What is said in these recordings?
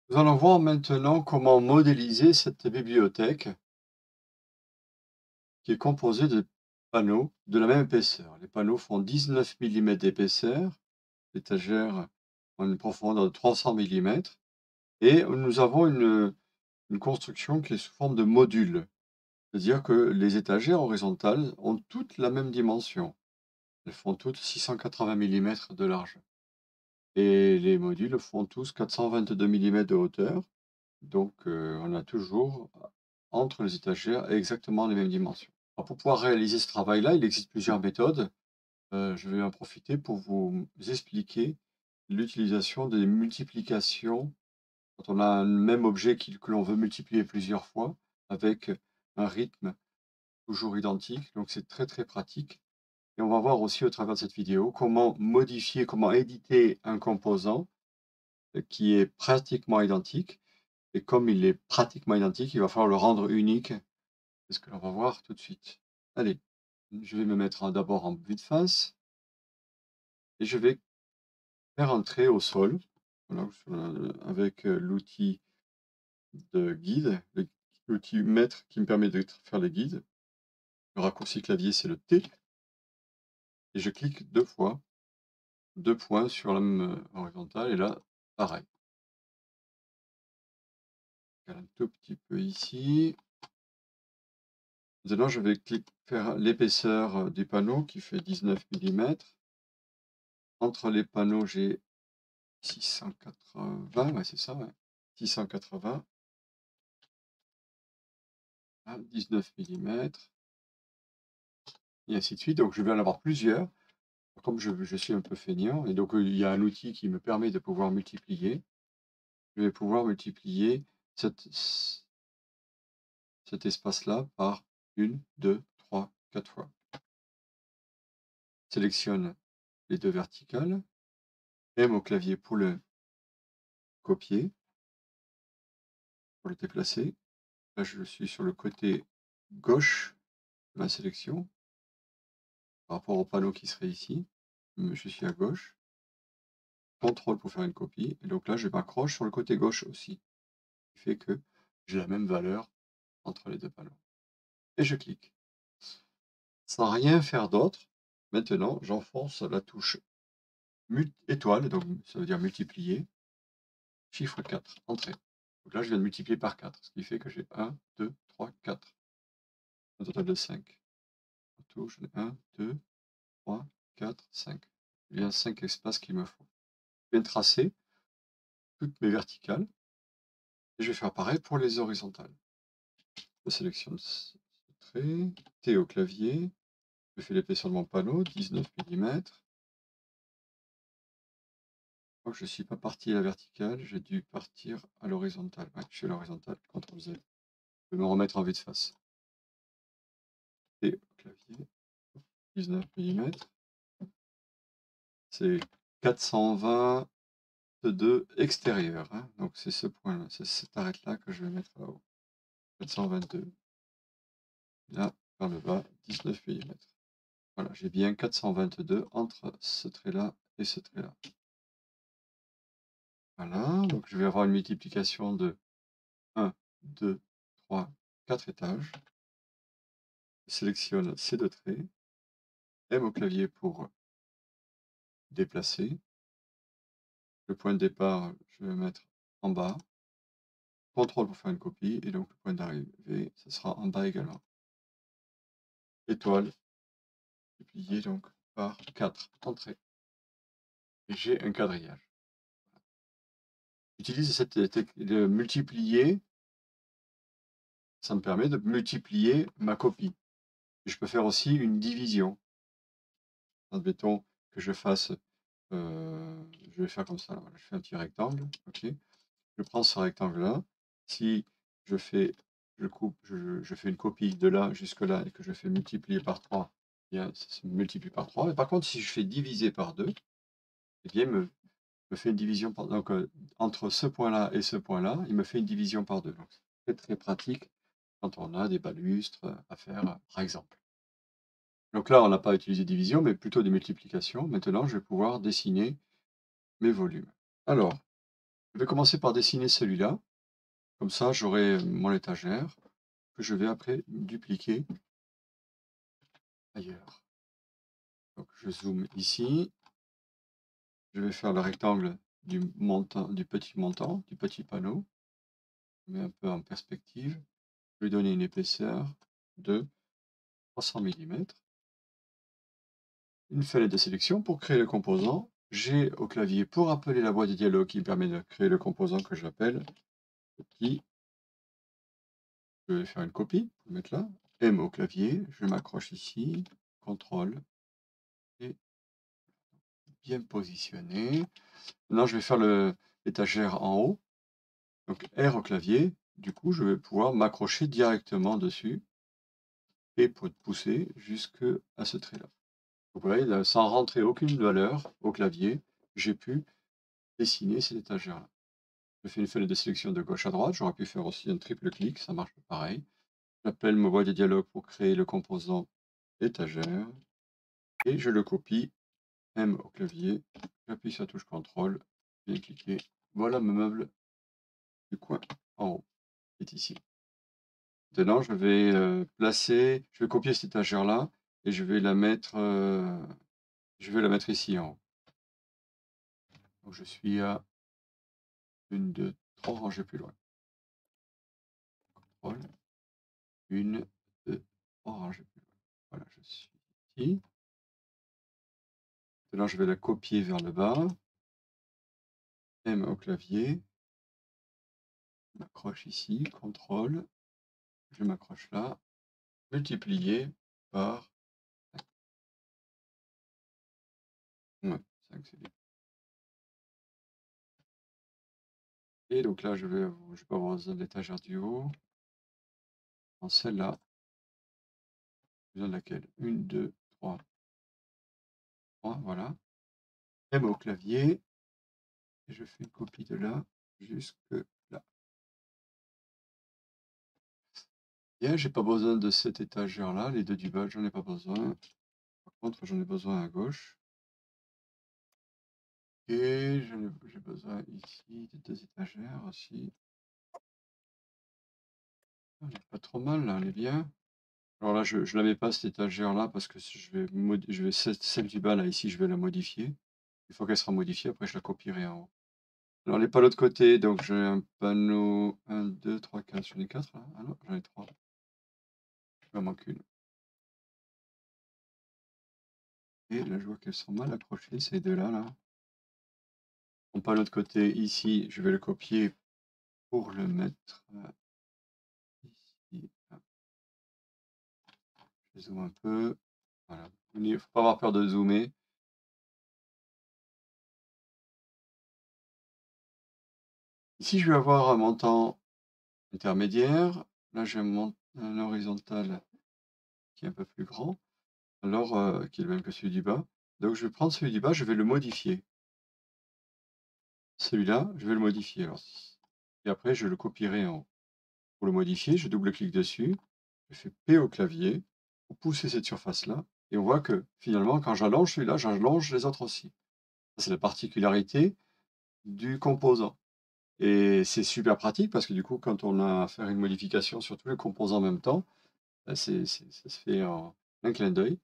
Nous allons voir maintenant comment modéliser cette bibliothèque qui est composée de panneaux de la même épaisseur. Les panneaux font 19 millimètres d'épaisseur, l'étagère a une profondeur de 300 millimètres et nous avons une construction qui est sous forme de module. C'est-à-dire que les étagères horizontales ont toutes la même dimension. Elles font toutes 680 millimètres de large et les modules font tous 422 millimètres de hauteur. Donc, on a toujours entre les étagères exactement les mêmes dimensions. Alors pour pouvoir réaliser ce travail-là, il existe plusieurs méthodes. Je vais en profiter pour vous expliquer l'utilisation des multiplications quand on a un même objet que l'on veut multiplier plusieurs fois avec un rythme toujours identique. Donc c'est très, très pratique et on va voir aussi au travers de cette vidéo comment modifier, comment éditer un composant, qui est pratiquement identique. Et comme il est pratiquement identique, il va falloir le rendre unique. C'est ce que l'on va voir tout de suite. Allez, je vais me mettre d'abord en vue de face et je vais faire un trait au sol. Voilà, avec l'outil de guide, l'outil maître qui me permet de faire les guides. Le raccourci clavier, c'est le T. Et je clique deux fois, deux points sur la même horizontale. Et là, pareil. Un tout petit peu ici. Maintenant, je vais faire l'épaisseur du panneau qui fait 19 millimètres. Entre les panneaux, j'ai 680, ouais, c'est ça, ouais. 680 à 19 millimètres et ainsi de suite. Donc, je vais en avoir plusieurs. Comme je suis un peu feignant, et donc il y a un outil qui me permet de pouvoir multiplier. Je vais pouvoir multiplier cette, cet espace-là par une, deux, trois, quatre fois. Sélectionne les deux verticales, M au clavier pour le copier, pour le déplacer. Là, je suis sur le côté gauche de ma sélection, par rapport au panneau qui serait ici. Je suis à gauche. CTRL pour faire une copie. Et donc là, je m'accroche sur le côté gauche aussi. Ce qui fait que j'ai la même valeur entre les deux panneaux. Et je clique. Sans rien faire d'autre, maintenant, j'enfonce la touche étoile, donc ça veut dire multiplier, chiffre 4, entrée. Donc là, je viens de multiplier par 4, ce qui fait que j'ai 1, 2, 3, 4. Un total de 5. En tout, j'en ai 1, 2, 3, 4, 5. Il y a 5 espaces qu'il me faut. Je viens de tracer toutes mes verticales. Et je vais faire pareil pour les horizontales. Je sélectionne ce trait, T au clavier, je fais l'épaisseur de mon panneau, 19 millimètres. Je crois que je ne suis pas parti à la verticale, j'ai dû partir à l'horizontale. Ouais, je suis à l'horizontale, CTRL Z. Je vais me remettre en vue de face. T au clavier, 19 millimètres. C'est 422 extérieur, hein. Donc c'est ce point-là, c'est cette arête-là que je vais mettre là-haut. 422. Là, vers le bas, 19 millimètres. Voilà, j'ai bien 422 entre ce trait-là et ce trait-là. Voilà, donc je vais avoir une multiplication de 1, 2, 3, 4 étages. Je sélectionne ces deux traits, M au clavier pour déplacer. Le point de départ, je vais le mettre en bas. CTRL pour faire une copie, et donc le point d'arrivée, ce sera en bas également. Étoile, multiplié donc par 4 entrées. Et j'ai un quadrillage. J'utilise cette technique de multiplier, ça me permet de multiplier ma copie. Et je peux faire aussi une division. Admettons que je fasse, je vais faire comme ça, voilà, je fais un petit rectangle, ok. Je prends ce rectangle-là, si je fais, je coupe, je fais une copie de là jusque là et que je fais multiplier par 3, eh bien ça se multiplie par 3. Mais par contre, si je fais diviser par 2, eh bien me fait une division par, donc entre ce point-là et ce point-là, il me fait une division par 2. Donc c'est très, très pratique quand on a des balustres à faire, par exemple. Donc là, on n'a pas utilisé division, mais plutôt des multiplications. Maintenant, je vais pouvoir dessiner mes volumes. Alors, Je vais commencer par dessiner celui-là, comme ça j'aurai mon étagère que je vais après dupliquer ailleurs. Donc je zoome ici, je vais faire le rectangle du montant, du petit panneau. Je mets un peu en perspective. Je vais donner une épaisseur de 300 millimètres. Une fenêtre de sélection pour créer le composant. J'ai au clavier pour appeler la boîte de dialogue qui me permet de créer le composant que j'appelle petit. Je vais faire une copie, je vais mettre là. M au clavier, je m'accroche ici, CTRL et bien positionné. Maintenant, je vais faire l'étagère en haut. Donc R au clavier, du coup, je vais pouvoir m'accrocher directement dessus et pour pousser jusqu'à ce trait-là. Vous voyez, là, sans rentrer aucune valeur au clavier, j'ai pu dessiner cette étagère-là. Je fais une fenêtre de sélection de gauche à droite. J'aurais pu faire aussi un triple clic, ça marche pareil. J'appelle ma boîte de dialogue pour créer le composant étagère et je le copie. M au clavier, j'appuie sur la touche CTRL, bien cliquer. Voilà mon meuble du coin en haut, qui est ici. Maintenant, je vais copier cette étagère-là et je vais la mettre ici en haut. Donc je suis à 1, 2, 3 rangées plus loin. CTRL, 1, 2, 3 rangées plus loin. Voilà, je suis ici. Maintenant, je vais la copier vers le bas. M au clavier. Je m'accroche ici, CTRL. Je m'accroche là. Multiplier par 5. Ouais, 5 c'est bien. Et donc là, je vais pas avoir besoin de l'étagère du haut. En celle-là, besoin de laquelle? 1, 2, 3. 3, voilà. M au clavier. Et je fais une copie de là jusque là. Bien, j'ai pas besoin de cette étagère-là. Les deux du bas, j'en ai pas besoin. Par contre, j'en ai besoin à gauche. Et j'ai besoin ici des deux étagères aussi. Elle est pas trop mal, là, elle est bien. Alors là, je la mets pas cette étagère-là parce que celle du bas, là, ici, je vais la modifier. Une fois qu'elle sera modifiée, après, je la copierai en haut. Alors, elle est pas de l'autre côté, donc j'ai un panneau 1, 2, 3, 4. J'en ai 4 là? Ah non, j'en ai 3. Il m'en manque une. Et là, je vois qu'elles sont mal accrochées, ces deux-là, là. Mon panneau de côté, ici, je vais le copier pour le mettre ici. Ah, je zoome un peu. Voilà. Il ne faut pas avoir peur de zoomer. Ici, je vais avoir un montant intermédiaire. Là, j'ai un horizontal qui est un peu plus grand, alors qui est le même que celui du bas. Donc, je vais prendre celui du bas, je vais le modifier. Celui-là, je vais le modifier. Alors, et après, je le copierai en haut. Pour le modifier, je double-clique dessus, je fais P au clavier pour pousser cette surface-là. Et on voit que finalement, quand j'allonge celui-là, j'allonge les autres aussi. C'est la particularité du composant. Et c'est super pratique parce que du coup, quand on a à faire une modification sur tous les composants en même temps, bah, ça se fait en un clin d'œil.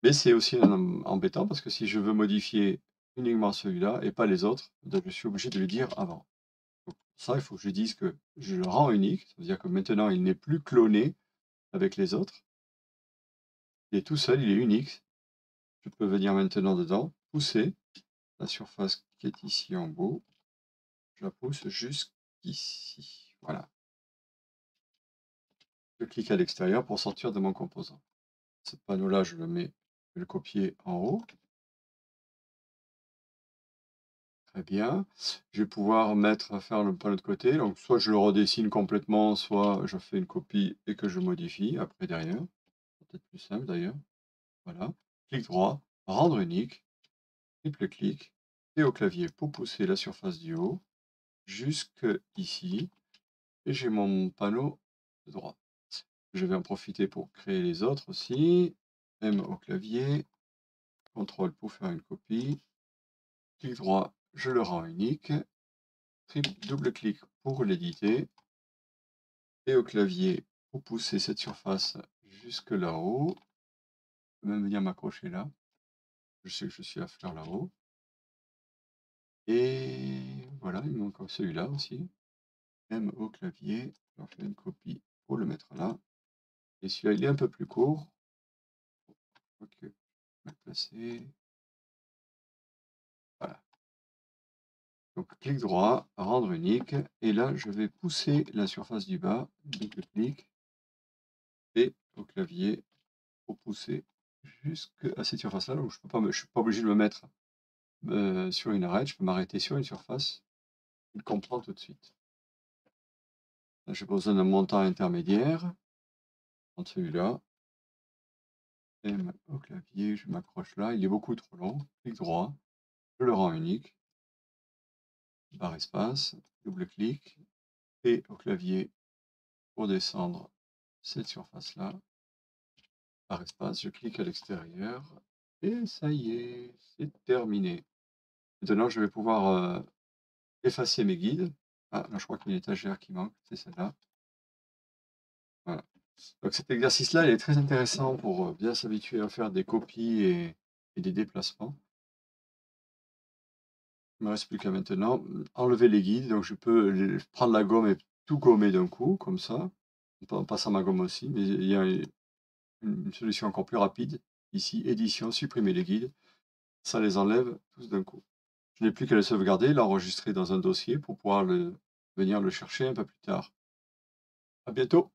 Mais c'est aussi embêtant parce que si je veux modifier uniquement celui-là et pas les autres, donc je suis obligé de le dire avant. Donc, pour ça, il faut que je dise que je le rends unique. Ça veut dire que maintenant, il n'est plus cloné avec les autres. Il est tout seul, il est unique. Je peux venir maintenant dedans, pousser la surface qui est ici en haut. Je la pousse jusqu'ici. Voilà. Je clique à l'extérieur pour sortir de mon composant. Ce panneau-là, je vais le copier en haut. Très bien. Je vais pouvoir faire le panneau de côté. Donc, soit je le redessine complètement, soit je fais une copie et que je modifie après derrière. C'est peut-être plus simple d'ailleurs. Voilà. Clic droit, rendre unique, triple clic, et au clavier pour pousser la surface du haut jusque ici. Et j'ai mon panneau de droit. Je vais en profiter pour créer les autres aussi. M au clavier, CTRL pour faire une copie. Clic droit, je le rends unique. double-clic pour l'éditer et au clavier pour pousser cette surface jusque là-haut. Je peux même venir m'accrocher là. Je sais que je suis à fleur là-haut. Et voilà, il me manque celui-là aussi. Même au clavier, j'en fais une copie pour le mettre là. Et celui-là, il est un peu plus court. Ok, je vais le placer. Voilà. Donc clic droit, rendre unique. Et là, je vais pousser la surface du bas. Double-clic. Et au clavier pour pousser jusqu'à cette surface-là. Donc je ne suis pas obligé de me mettre sur une arête. Je peux m'arrêter sur une surface. Il comprend tout de suite. Là, j'ai besoin d'un montant intermédiaire. Entre celui-là. M au clavier, je m'accroche là, il est beaucoup trop long. Clic droit, je le rends unique. Barre espace, double-clic, et au clavier pour descendre cette surface-là. Barre espace, je clique à l'extérieur, et ça y est, c'est terminé. Maintenant, je vais pouvoir effacer mes guides. Ah, là, je crois qu'il y a une étagère qui manque, c'est celle-là. Voilà. Donc cet exercice-là, il est très intéressant pour bien s'habituer à faire des copies et des déplacements. Il ne me reste plus qu'à maintenant enlever les guides. Donc je peux prendre la gomme et tout gommer d'un coup, comme ça, en passant ma gomme aussi. Mais il y a une solution encore plus rapide. Ici, édition, supprimer les guides. Ça les enlève tous d'un coup. Je n'ai plus qu'à le sauvegarder, l'enregistrer dans un dossier pour pouvoir venir le chercher un peu plus tard. À bientôt!